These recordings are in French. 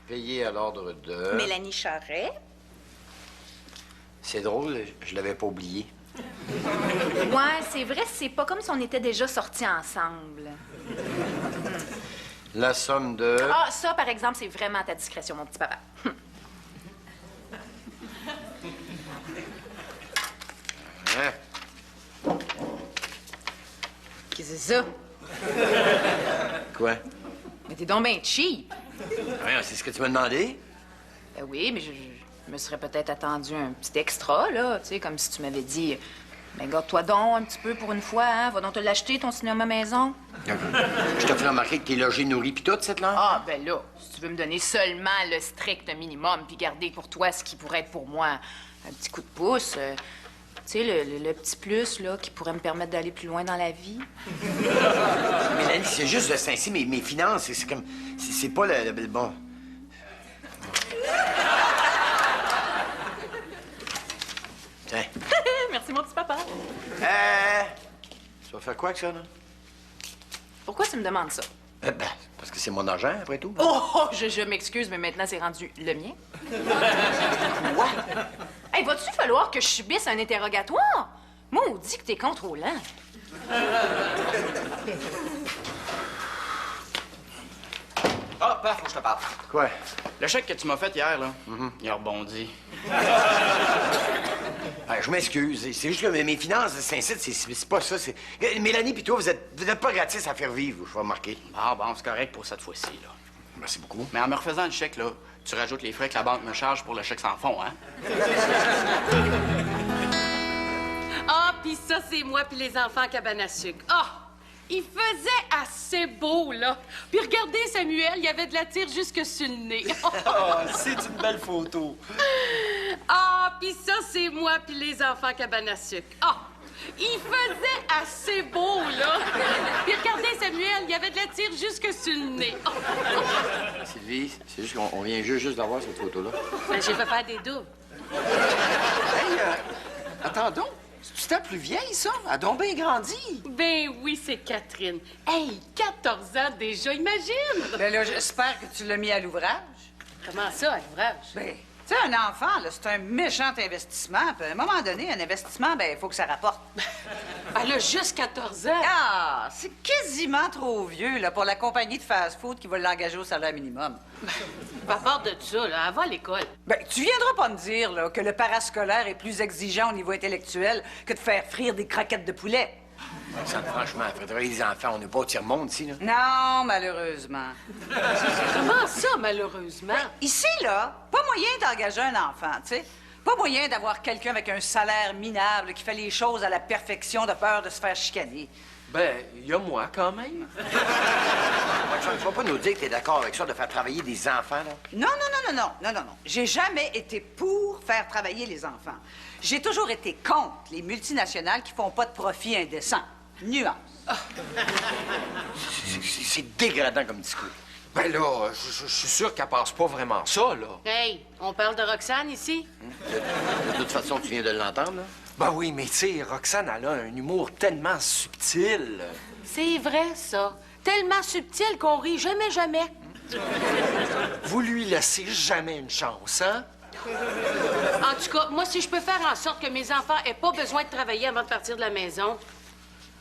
Payé à l'ordre de... Mélanie Charret. C'est drôle, je l'avais pas oublié. Ouais, c'est vrai, c'est pas comme si on était déjà sortis ensemble. La somme de... Ah, ça, par exemple, c'est vraiment à ta discrétion, mon petit papa. Hein? Qu'est-ce que c'est ça? Quoi? Mais t'es donc ben cheap. Rien, c'est ce que tu m'as demandé? Ben oui, mais je me serais peut-être attendu un petit extra, là, tu sais, comme si tu m'avais dit... Ben, garde-toi donc un petit peu pour une fois, hein? Va donc te l'acheter, ton cinéma maison. Je t'ai fait remarquer que t'es logé, nourri, pis tout, cette langue? Ah, ben là, si tu veux me donner seulement le strict minimum, puis garder pour toi ce qui pourrait être pour moi un petit coup de pouce, tu sais, le petit plus, là, qui pourrait me permettre d'aller plus loin dans la vie. Mélanie, c'est juste de Saint-Cy, mes finances, c'est comme... C'est pas le bon... Tiens. Merci, mon petit papa. Tu vas faire quoi avec ça, là? Pourquoi tu me demandes ça? Ben, parce que c'est mon argent, après tout. Oh, je m'excuse, mais maintenant, c'est rendu le mien. Quoi? Hey, va-tu falloir que je subisse un interrogatoire? Moi, on dit que t'es contrôlant. Ah, paf, faut que je te parle. Quoi? Le chèque que tu m'as fait hier, là, il a rebondi. Je m'excuse. C'est juste que mes finances, c'est pas ça. Mélanie pis toi, vous êtes pas gratis à faire vivre, je vais remarquer. Ah, bon, c'est correct pour cette fois-ci, là. Merci beaucoup. Mais en me refaisant le chèque, là, tu rajoutes les frais que la banque me charge pour le chèque sans fond, hein? Ah, puis ça, c'est moi puis les enfants à cabane à sucre. Ah! Il faisait assez beau, là. Puis regardez, Samuel, il y avait de la tire jusque sur le nez. Ah, c'est une belle photo. Ah, puis ça, c'est moi puis les enfants à cabane à sucre. Ah! Il faisait assez beau, là. Puis regardez, Samuel, il y avait de la tire jusque sur le nez. Sylvie, c'est juste qu'on vient juste d'avoir cette photo-là. Ben, j'ai fait faire des doubles. Hey, attends donc. C'est ta plus vieille, ça? Elle a donc bien grandi. Ben oui, c'est Catherine. Hey, 14 ans déjà, imagine! Ben là, j'espère que tu l'as mis à l'ouvrage. Comment ça, à l'ouvrage? Ben, tu sais, un enfant, là, c'est un méchant investissement. Puis à un moment donné, un investissement, ben, il faut que ça rapporte. Elle a juste 14 ans. Ah, c'est quasiment trop vieux, là, pour la compagnie de fast-food qui va l'engager au salaire minimum. À part de ça, là, elle va à l'école. Ben, tu viendras pas me dire, là, que le parascolaire est plus exigeant au niveau intellectuel que de faire frire des croquettes de poulet. Franchement, après travailler les enfants, on n'est pas au tiers-monde ici, là. Non, malheureusement. Comment ça, malheureusement? Ici, là, pas moyen d'engager un enfant, tu sais. Pas moyen d'avoir quelqu'un avec un salaire minable qui fait les choses à la perfection de peur de se faire chicaner. Ben, il y a moi, quand même. Tu vas pas nous dire que t'es d'accord avec ça, de faire travailler des enfants, là? Non. J'ai jamais été pour faire travailler les enfants. J'ai toujours été contre les multinationales qui font pas de profit indécent. Nuance. C'est dégradant comme discours. Ben là, je suis sûr qu'elle pense pas vraiment ça, là. Hey, on parle de Roxane ici? De toute façon, tu viens de l'entendre, là? Ben oui, mais tu sais, Roxane, elle a un humour tellement subtil. C'est vrai, ça. Tellement subtil qu'on rit jamais. Vous lui laissez jamais une chance, hein? En tout cas, moi, si je peux faire en sorte que mes enfants aient pas besoin de travailler avant de partir de la maison,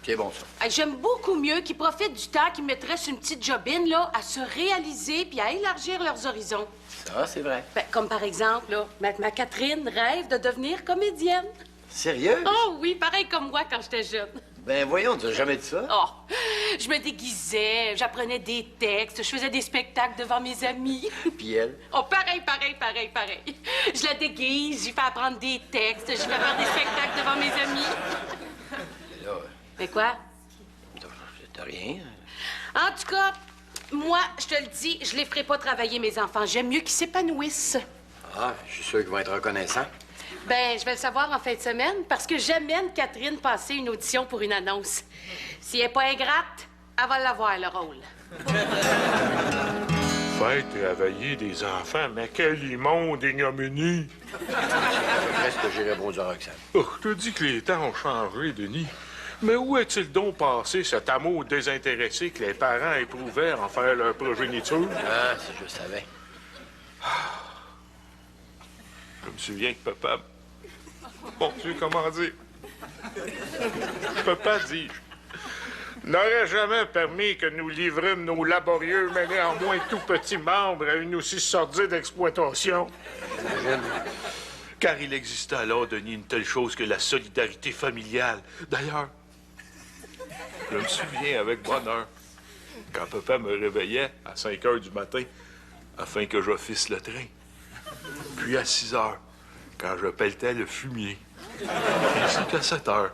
C'est bon, ça. j'aime beaucoup mieux qu'ils profitent du temps qu'ils mettraient sur une petite jobine, là, à se réaliser puis à élargir leurs horizons. Ça, c'est vrai. Ben, comme par exemple, là, ma Catherine rêve de devenir comédienne. Sérieux? Oh oui, pareil comme moi quand j'étais jeune. Ben voyons, tu n'as jamais dit ça. Oh, je me déguisais, j'apprenais des textes, je faisais des spectacles devant mes amis. Puis elle? Oh, pareil. Je la déguise, j'y fais apprendre des textes, j'y fais faire des spectacles devant mes amis. Là, Mais quoi? t'as rien. En tout cas, moi, je te le dis, je les ferai pas travailler, mes enfants. J'aime mieux qu'ils s'épanouissent. Ah, je suis sûr qu'ils vont être reconnaissants. Ben, je vais le savoir en fin de semaine parce que j'amène Catherine passer une audition pour une annonce. Si elle n'est pas ingrate, elle va l'avoir, le rôle. Fête et availler des enfants, mais quel immonde ignominie! Reste que j'ai répondu à Roxane. Oh, je te dis que les temps ont changé, Denis. Mais où est-il donc passé cet amour désintéressé que les parents éprouvaient en faire leur progéniture? Ah, si je savais. Je me souviens que papa... Bon Dieu, comment dire? Papa dit... n'aurait jamais permis que nous livrâmes nos laborieux mais néanmoins tout petits membres à une aussi sordide exploitation. Car il existait alors, Denis, une telle chose que la solidarité familiale. D'ailleurs, je me souviens avec bonheur quand papa me réveillait à 5 heures du matin afin que j'office le train. Puis à 6 heures, quand je pelletais le fumier. Ainsi qu'à 7 heures,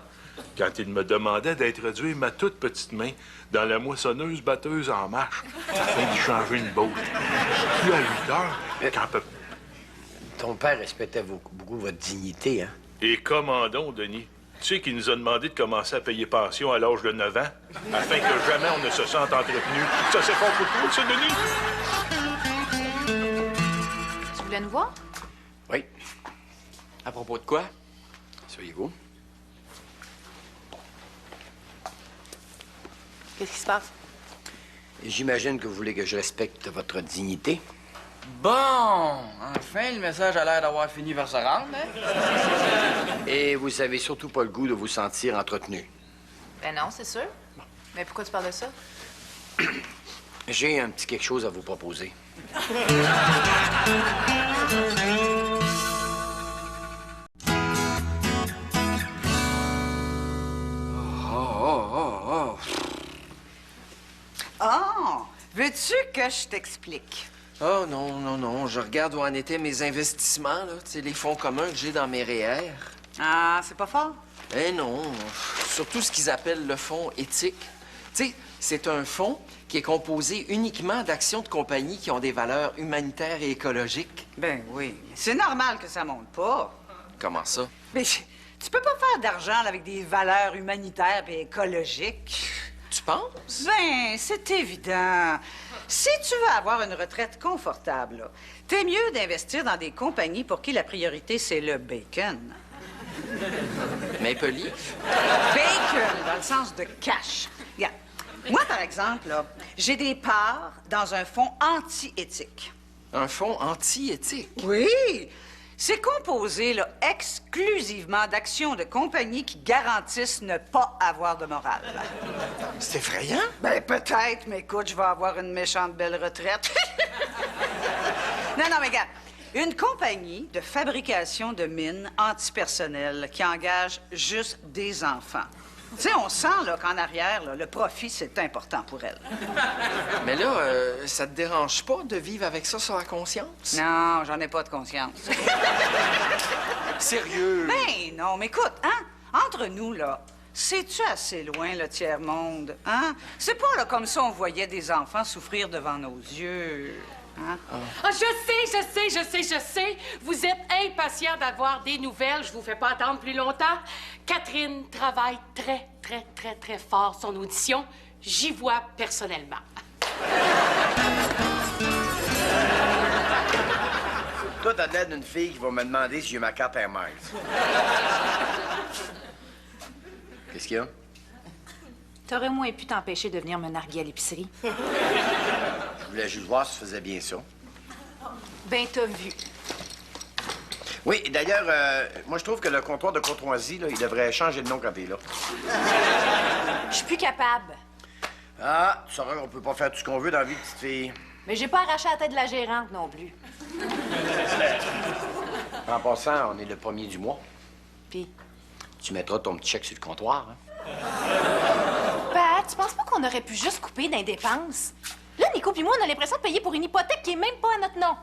quand il me demandait d'introduire ma toute petite main dans la moissonneuse batteuse en marche afin d'y changer une botte. Puis à 8 heures, quand papa... Ton père respectait beaucoup votre dignité, hein? Et commandons, Denis. Tu sais qu'il nous a demandé de commencer à payer pension à l'âge de 9 ans, afin que jamais on ne se sente entretenu. Ça, c'est fort pour toi, ça, Denis? Tu voulais nous voir? Oui. À propos de quoi? Soyez-vous. Qu'est-ce qui se passe? J'imagine que vous voulez que je respecte votre dignité. Bon, enfin, le message a l'air d'avoir fini par se rendre, hein? Et vous avez surtout pas le goût de vous sentir entretenu. Ben non, c'est sûr. Mais pourquoi tu parles de ça? J'ai un petit quelque chose à vous proposer. Oh, veux-tu que je t'explique? Oh non, non, non. Je regarde où en étaient mes investissements, là. Tu sais, les fonds communs que j'ai dans mes REER. Ah, c'est pas fort? Eh non. Surtout ce qu'ils appellent le fonds éthique. Tu sais, c'est un fonds qui est composé uniquement d'actions de compagnies qui ont des valeurs humanitaires et écologiques. Ben oui. C'est normal que ça monte pas. Comment ça? Mais tu peux pas faire d'argent là, avec des valeurs humanitaires et écologiques. Tu penses? Ben, c'est évident. Si tu veux avoir une retraite confortable, là, t'es mieux d'investir dans des compagnies pour qui la priorité, c'est le bacon. Maple Leaf? Bacon, dans le sens de cash. Regarde, moi, par exemple, là, j'ai des parts dans un fonds anti-éthique. Un fonds anti-éthique? Oui! C'est composé là, exclusivement d'actions de compagnies qui garantissent ne pas avoir de morale. C'est effrayant? Ben, peut-être, mais écoute, je vais avoir une méchante belle retraite. Non, mais regarde. Une compagnie de fabrication de mines antipersonnelles qui engage juste des enfants. Tu sais, on sent là, qu'en arrière, là, le profit, c'est important pour elle. Mais là, ça te dérange pas de vivre avec ça sur la conscience? Non, j'en ai pas de conscience. Sérieux? Ben non, mais écoute, hein, entre nous, là, c'est-tu assez loin, le tiers-monde, hein? C'est pas, là, comme ça on voyait des enfants souffrir devant nos yeux, hein? Ah, je sais. Vous êtes impatient d'avoir des nouvelles. Je vous fais pas attendre plus longtemps. Catherine travaille très fort son audition. J'y vois personnellement. Toi, t'as l'air d'une fille qui va me demander si j'ai ma carte Air Miles. Qu'est-ce qu'il y a? T'aurais moins pu t'empêcher de venir me narguer à l'épicerie. Je voulais juste voir si tu faisais bien ça. Ben, t'as vu. Oui, d'ailleurs, moi, je trouve que le comptoir de courtoisie, là, il devrait changer de nom quand t'es là. Je suis plus capable. Ah, tu sauras qu'on peut pas faire tout ce qu'on veut dans la vie, petite fille. Mais j'ai pas arraché la tête de la gérante non plus. En passant, on est le 1er du mois. Puis, Tu mettras ton petit chèque sur le comptoir, hein? Pat, tu penses pas qu'on aurait pu juste couper dans les dépenses? Là, Nico puis moi, on a l'impression de payer pour une hypothèque qui est même pas à notre nom.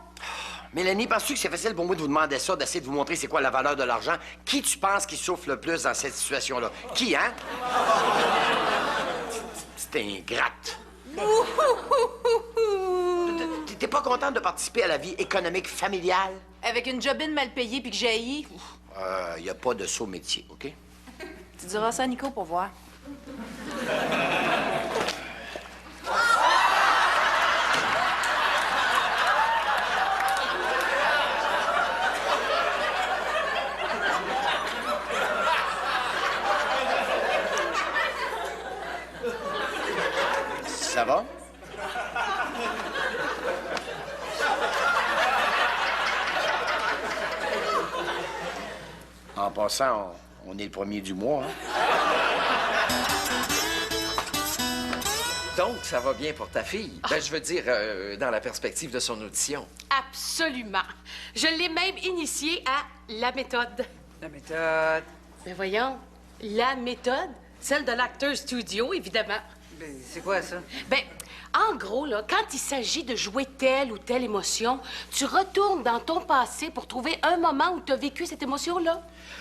Mélanie, penses-tu que c'est facile pour moi de vous demander ça, d'essayer de vous montrer c'est quoi la valeur de l'argent? Qui tu penses qui souffre le plus dans cette situation-là? Qui, hein? C'est ingrate. T'es pas contente de participer à la vie économique familiale? Avec une jobine mal payée puis que j'ai haï. Y a pas de saut métier, OK? Tu diras ça à Nico pour voir. Ça va? En passant, on est le 1er du mois, hein? Donc, ça va bien pour ta fille. Ben, je veux dire, dans la perspective de son audition. Absolument. Je l'ai même initiée à la méthode. La méthode. Mais voyons, la méthode, celle de l'acteur studio, évidemment. Ben, c'est quoi ça? Ben, en gros, là, quand il s'agit de jouer telle ou telle émotion, tu retournes dans ton passé pour trouver un moment où tu as vécu cette émotion-là.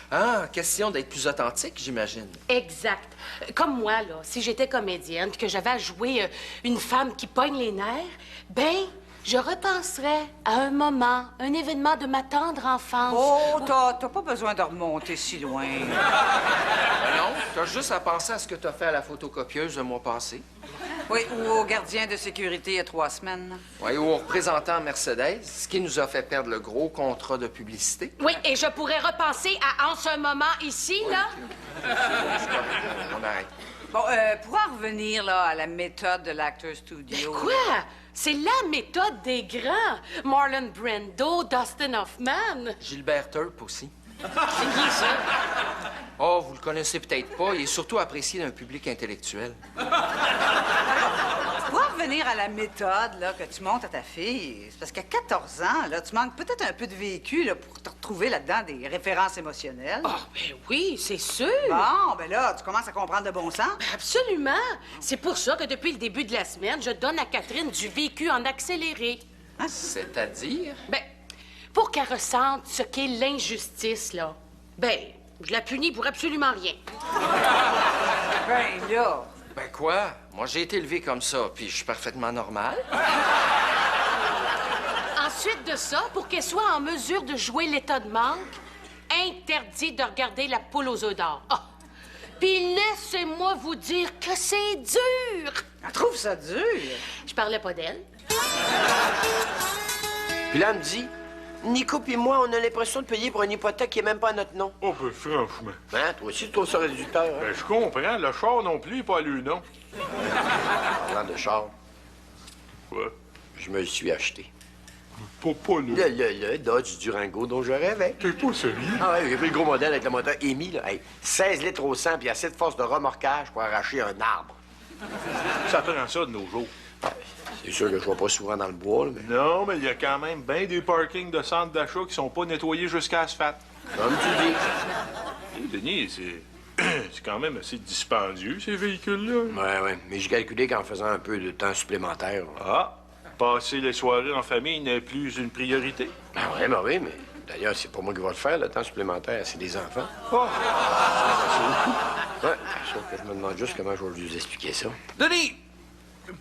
Ah, question d'être plus authentique, j'imagine. Exact. Comme moi, là, si j'étais comédienne puis que j'avais à jouer une femme qui pogne les nerfs, ben, je repenserais à un moment, un événement de ma tendre enfance. Oh, t'as pas besoin de remonter si loin. Ben non, t'as juste à penser à ce que t'as fait à la photocopieuse le mois passé. Oui, ou au gardien de sécurité il y a 3 semaines. Oui, ou au représentant Mercedes, ce qui nous a fait perdre le gros contrat de publicité. Oui, et je pourrais repenser à en ce moment ici, là. On arrête. Bon, pour en revenir là, à la méthode de l'acteur studio. Quoi? C'est la méthode des grands. Marlon Brando, Dustin Hoffman. Gilbert Turp aussi. C'est qui, ça? Oh, vous le connaissez peut-être pas. Il est surtout apprécié d'un public intellectuel. Pour en revenir à la méthode là, que tu montes à ta fille, c'est parce qu'à 14 ans, là, tu manques peut-être un peu de vécu là, pour te retrouver là-dedans des références émotionnelles. Ah, ben oui, c'est sûr. Bon, ben là, tu commences à comprendre le bon sens. Absolument. C'est pour ça que depuis le début de la semaine, je donne à Catherine du vécu en accéléré. C'est-à-dire? Ben, pour qu'elle ressente ce qu'est l'injustice, là. Ben, je la punis pour absolument rien. Ben là. Ben quoi? Moi, j'ai été élevé comme ça, puis je suis parfaitement normal. Ensuite de ça, pour qu'elle soit en mesure de jouer l'état de manque, interdit de regarder la poule aux œufs d'or. Ah! Puis laissez-moi vous dire que c'est dur! Elle trouve ça dur. Je parlais pas d'elle. Puis là, elle me dit, Nico puis moi, on a l'impression de payer pour une hypothèque qui est même pas à notre nom. Oh, ben franchement. Hein? Toi aussi, tu trouves ça réducteur, hein? Ben, je comprends. Le char non plus, pas lui, non. Parlant de char, Ouais. je me le suis acheté. Pas là. Le Dodge Durango dont je rêvais. T'es pas sérieux? Ah ouais, j'ai pris le gros modèle avec le moteur EMI, là. Hey, 16 litres au 100, puis assez de force de remorquage pour arracher un arbre. Ça prend ça de nos jours. C'est sûr que je vais pas souvent dans le bois, là, mais Non, mais il y a quand même bien des parkings de centres d'achat qui sont pas nettoyés jusqu'à asphalte. comme tu dis. Hey, Denis, c'est quand même assez dispendieux, ces véhicules-là. Ouais, mais j'ai calculé qu'en faisant un peu de temps supplémentaire. Ah, passer les soirées en famille n'est plus une priorité? Ben oui, mais d'ailleurs, c'est pas moi qui va le faire, le temps supplémentaire, c'est des enfants. Oh. Ouais, sauf que je me demande juste comment je vais vous expliquer ça. Denis,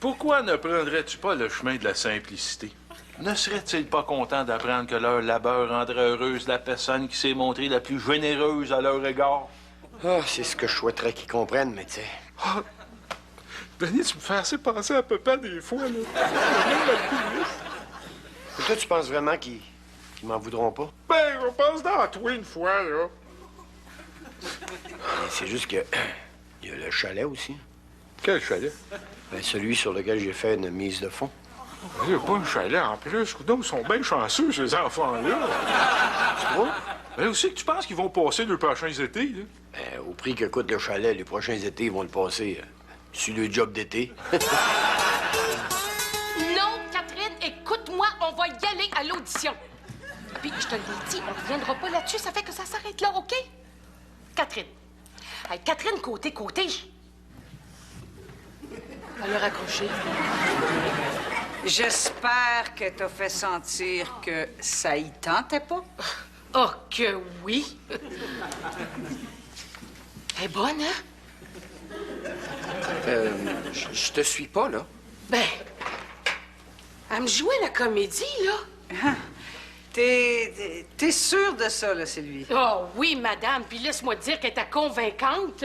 pourquoi ne prendrais-tu pas le chemin de la simplicité? Ne serait-il pas content d'apprendre que leur labeur rendrait heureuse la personne qui s'est montrée la plus généreuse à leur égard? Ah, c'est ce que je souhaiterais qu'ils comprennent, mais tu sais. Ah, Denis, tu me fais assez penser à papa des fois, là. Et toi, tu penses vraiment qu'ils m'en voudront pas? Ben, je pense dans toi une fois, là. C'est juste que. Il y a le chalet aussi. Quel chalet? Ben, celui sur lequel j'ai fait une mise de fond. Il n'y a pas un chalet en plus. Coudonc, ils sont bien chanceux, ces enfants-là. Tu vois? Ben, aussi que tu penses qu'ils vont passer les prochains étés, là? Ben, au prix que coûte le chalet, les prochains étés, ils vont le passer sur le job d'été. Non, Catherine, écoute-moi, on va y aller à l'audition. Puis, je te l'ai dit, on ne reviendra pas là-dessus, ça fait que ça s'arrête là, OK? Catherine. Hey, Catherine, côté. Elle a raccroché. J'espère que t'as fait sentir que ça y tentait pas. Oh, que oui. Elle est bonne, hein? Je te suis pas, là. Ben, elle me jouait la comédie, là. T'es sûre de ça, là, Sylvie? Oh oui, madame, puis laisse-moi te dire qu'elle était convaincante.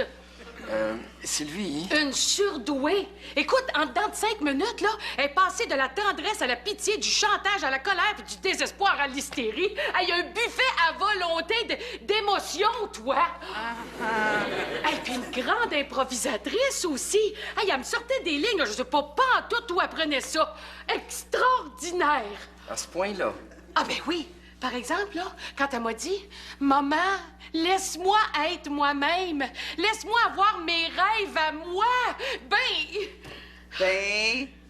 Sylvie? Une surdouée. Écoute, en dedans de 5 minutes, là, elle est passée de la tendresse à la pitié, du chantage à la colère, puis du désespoir à l'hystérie. Elle y a un buffet à volonté d'émotions, toi. Et puis une grande improvisatrice aussi. Hey, elle me sortait des lignes, je sais pas en tout où elle prenait ça. Extraordinaire. À ce point-là. Ah ben oui, Par exemple, là, quand elle m'a dit « Maman, laisse-moi être moi-même. Laisse-moi avoir mes rêves à moi. »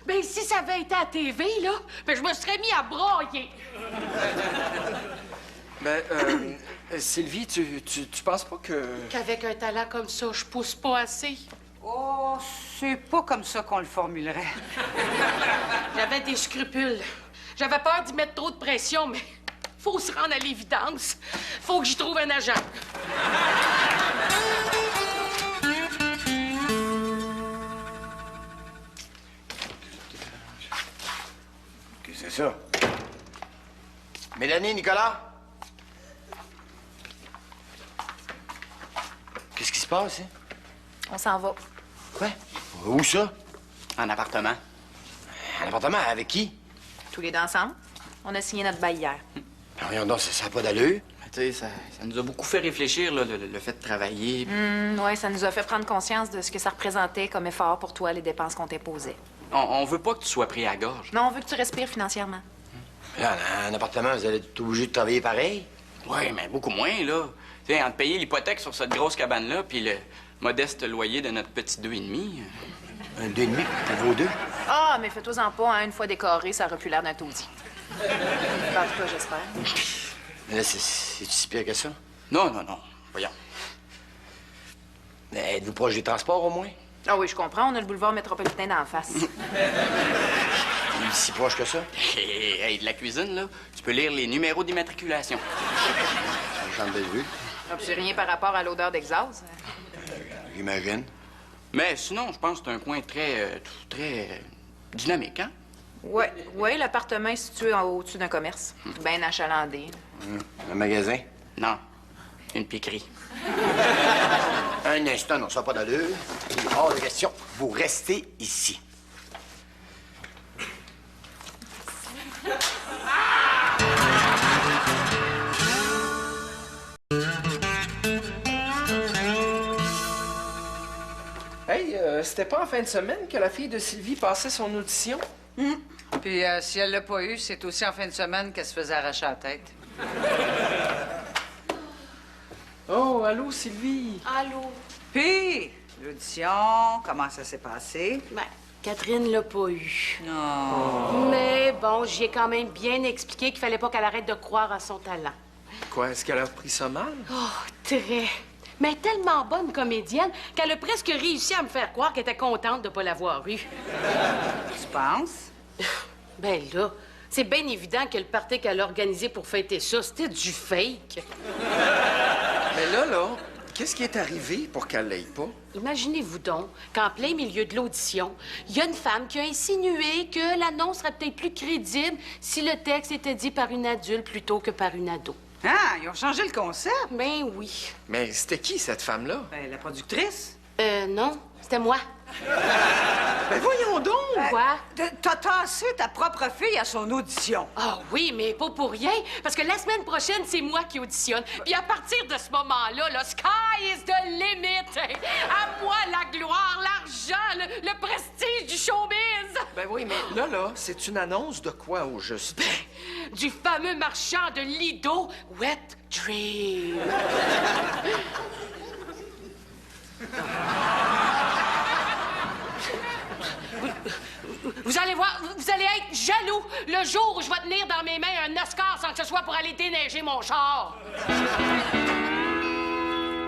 Ben, si ça avait été à TV, là, ben, je me serais mis à broyer. Sylvie, tu penses pas que... Qu'avec un talent comme ça, je pousse pas assez. Oh, c'est pas comme ça qu'on le formulerait. J'avais des scrupules. J'avais peur d'y mettre trop de pression, mais faut se rendre à l'évidence. Faut que j'y trouve un agent. Qu'est-ce que c'est ça? Mélanie, Nicolas? Qu'est-ce qui se passe, hein? On s'en va. Quoi? Où ça? En appartement. Un appartement avec qui? Tous les deux ensemble. On a signé notre bail hier. Ben voyons donc, ça n'a pas d'allure. Tu sais, ça nous a beaucoup fait réfléchir, là, le fait de travailler. Oui, ça nous a fait prendre conscience de ce que ça représentait comme effort pour toi, les dépenses qu'on t'imposait. On veut pas que tu sois pris à la gorge. Non, on veut que tu respires financièrement. Là, un appartement, vous allez être obligé de travailler pareil? Oui, mais beaucoup moins, là. Tu sais, entre payer l'hypothèque sur cette grosse cabane-là, puis le modeste loyer de notre petit 2,5. Un 2,5 pour vos deux? Ah, mais fais-toi-en pas, hein, une fois décoré, ça aurait plus l'air d'un taudis. En tout cas, j'espère. Mais là, c'est si pire que ça? Non. Voyons. Mais êtes-vous proche des transports, au moins? Ah oui, je comprends, on a le boulevard métropolitain d'en face. Il est si proche que ça? Hey, de la cuisine, là, tu peux lire les numéros d'immatriculation. Une chambre de vue, Ah, puis c'est rien par rapport à l'odeur d'exhaust. j'imagine. Mais sinon, je pense que c'est un coin très dynamique, hein? Oui, l'appartement est situé au-dessus d'un commerce. Bien achalandé. Un magasin? Non, une piquerie. Un instant, non, ça n'a pas d'allure. Hors de question, vous restez ici. Hey, c'était pas en fin de semaine que la fille de Sylvie passait son audition? Puis si elle l'a pas eu, c'est aussi en fin de semaine qu'elle se faisait arracher la tête. Oh, allô, Sylvie? Allô? Puis, l'audition, comment ça s'est passé? Ben, Catherine l'a pas eu. Non. Mais bon, j'y ai quand même bien expliqué qu'il fallait pas qu'elle arrête de croire à son talent. Quoi, est-ce qu'elle a pris ça mal? Oh, très. Mais tellement bonne comédienne qu'elle a presque réussi à me faire croire qu'elle était contente de pas l'avoir eu. Tu penses? Ben là, c'est bien évident que le party qu'elle a organisé pour fêter ça, c'était du fake. Mais là, qu'est-ce qui est arrivé pour qu'elle l'aille pas? Imaginez-vous donc qu'en plein milieu de l'audition, il y a une femme qui a insinué que l'annonce serait peut-être plus crédible si le texte était dit par une adulte plutôt que par une ado. Ah, ils ont changé le concept. Ben oui. Mais c'était qui, cette femme-là? Ben, la productrice. Non, c'était moi. Ben voyons donc! Quoi? T'as tassé ta propre fille à son audition. Ah oui, mais pas pour rien, parce que la semaine prochaine, c'est moi qui auditionne. Puis à partir de ce moment-là, le sky is the limit. À moi, la gloire, l'argent, le prestige du showbiz. Ben oui, mais là, c'est une annonce de quoi, au juste? Du fameux marchand de Lido, Wet Dream. Vous allez voir, vous allez être jaloux le jour où je vais tenir dans mes mains un Oscar sans que ce soit pour aller déneiger mon char.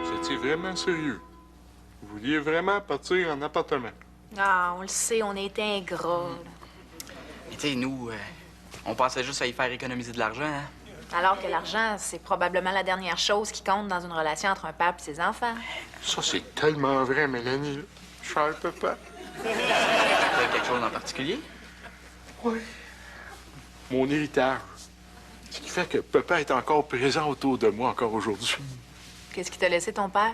Vous étiez vraiment sérieux? Vous vouliez vraiment partir en appartement? Ah, on le sait, on a été ingrats. Mais tu sais, nous, on pensait juste à y faire économiser de l'argent, hein? Alors que l'argent, c'est probablement la dernière chose qui compte dans une relation entre un père et ses enfants. Ça, c'est tellement vrai, Mélanie. Cher papa. Quelque chose en particulier? Oui. Mon héritage. Ce qui fait que papa est encore présent autour de moi encore aujourd'hui. Qu'est-ce qui t'a laissé ton père?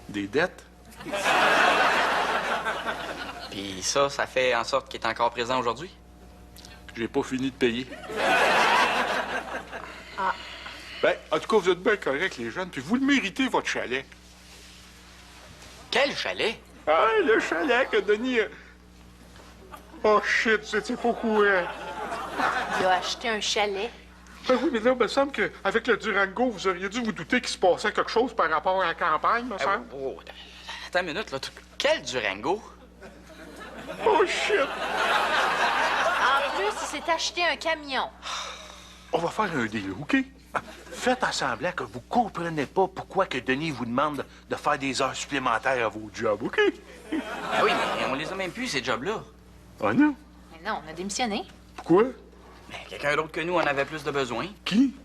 Des dettes? Puis ça fait en sorte qu'il est encore présent aujourd'hui? J'ai pas fini de payer. Ah. Ben, en tout cas, vous êtes bien corrects, les jeunes, puis vous le méritez, votre chalet. Quel chalet? Ah, le chalet que Denis a... Oh, shit, c'était pas courant. Il a acheté un chalet. Ben oui, mais là, il me semble qu'avec le Durango, vous auriez dû vous douter qu'il se passait quelque chose par rapport à la campagne, me semble. Oh, attends une minute, là. Quel Durango? Oh, shit! En plus, il s'est acheté un camion. On va faire un deal, OK? Faites en semblant que vous comprenez pas pourquoi que Denis vous demande de faire des heures supplémentaires à vos jobs, OK? Ah oui, mais on les a même plus, ces jobs-là. Ah non? Mais non, on a démissionné. Pourquoi? Mais quelqu'un d'autre que nous en avait plus de besoin. Qui?